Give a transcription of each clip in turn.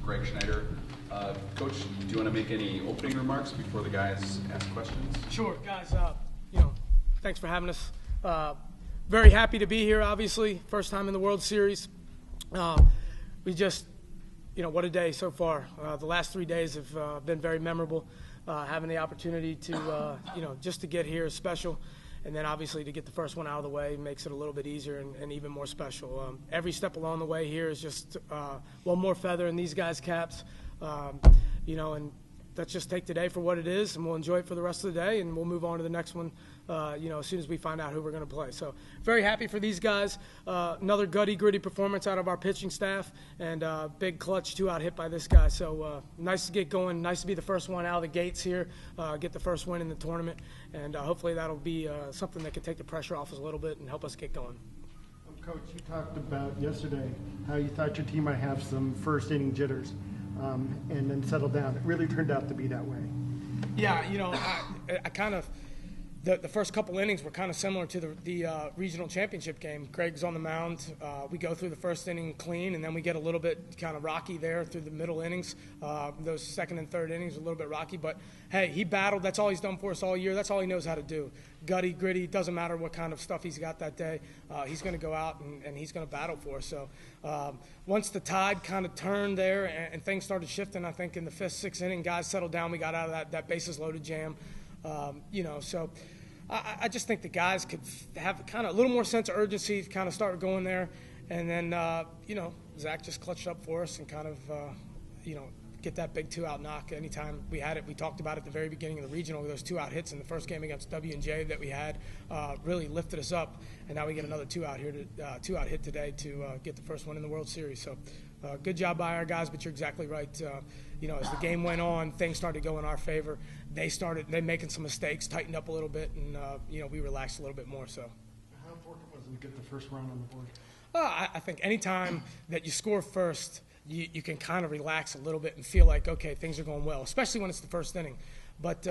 Greg Schneider. Coach, do you want to make any opening remarks before the guys ask questions? Sure, guys. Thanks for having us. Very happy to be here. Obviously, first time in the World Series. We just, what a day so far. The last 3 days have been very memorable. Having the opportunity to, just to get here is special. And then obviously to get the first one out of the way makes it a little bit easier and even more special. Every step along the way here is just one more feather in these guys' caps. And let's just take today for what it is, and we'll enjoy it for the rest of the day, and we'll move on to the next one, as soon as we find out who we're going to play. So very happy for these guys. Another gritty performance out of our pitching staff, and big clutch 2-out hit by this guy. So nice to get going. Nice to be the first one out of the gates here, get the first win in the tournament, and hopefully that'll be something that can take the pressure off us a little bit and help us get going. Coach, you talked about yesterday how you thought your team might have some first inning jitters. And then settle down. It really turned out to be that way. Yeah, I kind of the first couple innings were kind of similar to the regional championship game. Greg's on the mound. We go through the first inning clean, and then we get a little bit kind of rocky there through the middle innings. Those second and third innings are a little bit rocky, but hey, he battled. That's all he's done for us all year. That's all he knows how to do. Gutty, gritty, doesn't matter what kind of stuff he's got that day. He's going to go out and he's going to battle for us. So once the tide kind of turned there and things started shifting, I think in the fifth, sixth inning, guys settled down. We got out of that bases loaded jam. So I just think the guys could have kind of a little more sense of urgency, kind of start going there. And then, Zach just clutched up for us and kind of, get that big 2-out knock anytime we had it. We talked about it at the very beginning of the regional. Those 2-out hits in the first game against W&J that we had really lifted us up. And now we get another 2-out two-out hit today to get the first one in the World Series. So good job by our guys, but you're exactly right. As the game went on, things started to go in our favor. They making some mistakes, tightened up a little bit, and we relaxed a little bit more. So, how important was it to get the first run on the board? I think anytime that you score first, you can kind of relax a little bit and feel like, okay, things are going well, especially when it's the first inning. But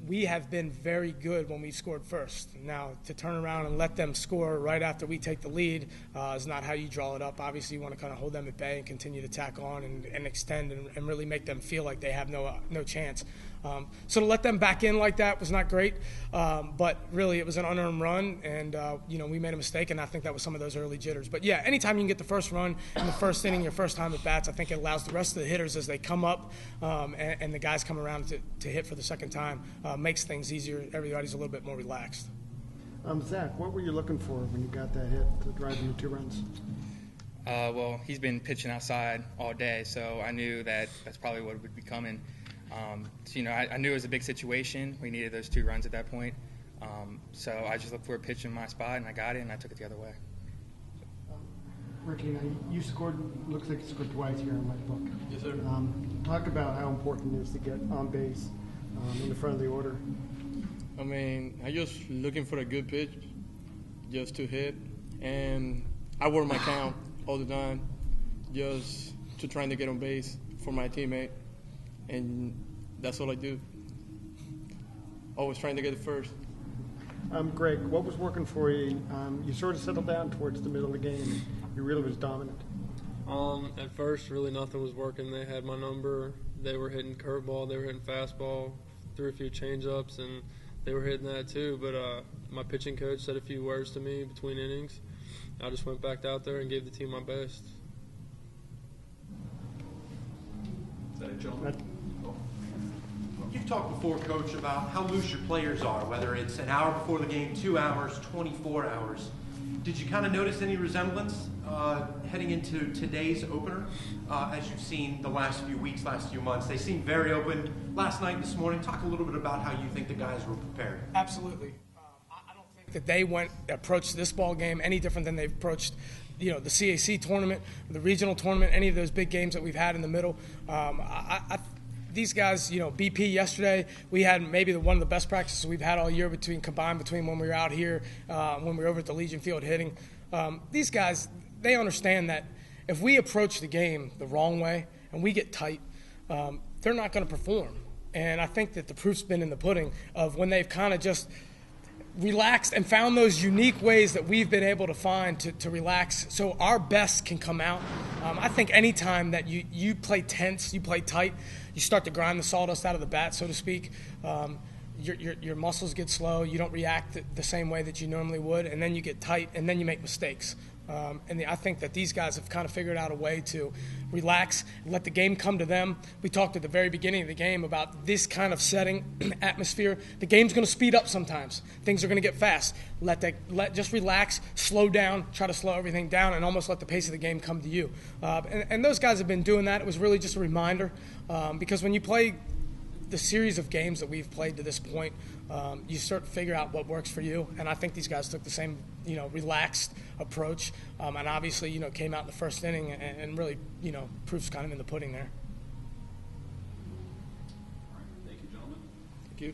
we have been very good when we scored first. Now, to turn around and let them score right after we take the lead is not how you draw it up. Obviously, you want to kind of hold them at bay and continue to tack on and extend and really make them feel like they have no chance. So to let them back in like that was not great, but really it was an unearned run, and we made a mistake, and I think that was some of those early jitters. But yeah, anytime you can get the first run in the first inning, your first time at bats, I think it allows the rest of the hitters as they come up and the guys come around to hit for the second time, makes things easier. Everybody's a little bit more relaxed. Zach, what were you looking for when you got that hit to drive in the 2 runs? Well, he's been pitching outside all day, so I knew that's probably what would be coming. I knew it was a big situation. We needed those 2 runs at that point. So I just looked for a pitch in my spot, and I got it, and I took it the other way. Ricky, you scored, looks like you scored twice here in my book. Yes, sir. Talk about how important it is to get on base in the front of the order. I just looking for a good pitch just to hit, and I work my count all the time just to trying to get on base for my teammate, and that's all I do. Always trying to get it first. Greg, what was working for you? You sort of settled down towards the middle of the game. You really was dominant. At first, really nothing was working. They had my number. They were hitting curveball. They were hitting fastball. Threw a few change-ups, and they were hitting that too. But my pitching coach said a few words to me between innings. I just went back out there and gave the team my best. Is that it, gentlemen? You've talked before, Coach, about how loose your players are, whether it's an hour before the game, 2 hours, 24 hours. Did you kind of notice any resemblance heading into today's opener as you've seen the last few weeks, last few months? They seem very open last night and this morning. Talk a little bit about how you think the guys were prepared. Absolutely. I don't think that they approached this ball game any different than they've approached the CAC tournament, the regional tournament, any of those big games that we've had in the middle. These guys, BP yesterday, we had maybe one of the best practices we've had all year combined between when we were out here, when we were over at the Legion Field hitting. These guys, they understand that if we approach the game the wrong way and we get tight, they're not going to perform. And I think that the proof's been in the pudding of when they've kind of just relaxed and found those unique ways that we've been able to find to relax so our best can come out. I think any time that you play tense, you play tight, you start to grind the sawdust out of the bat, so to speak. Your muscles get slow, you don't react the same way that you normally would, and then you get tight, and then you make mistakes. I think that these guys have kind of figured out a way to relax and let the game come to them. We talked at the very beginning of the game about this kind of setting, atmosphere. The game's going to speed up sometimes. Things are going to get fast. Just relax, slow down, try to slow everything down, and almost let the pace of the game come to you. And those guys have been doing that. It was really just a reminder because when you play the series of games that we've played to this point, you start to figure out what works for you. And I think these guys took the same, relaxed approach. And obviously, came out in the first inning and really, proof's kind of in the pudding there. All right. Thank you, gentlemen. Thank you.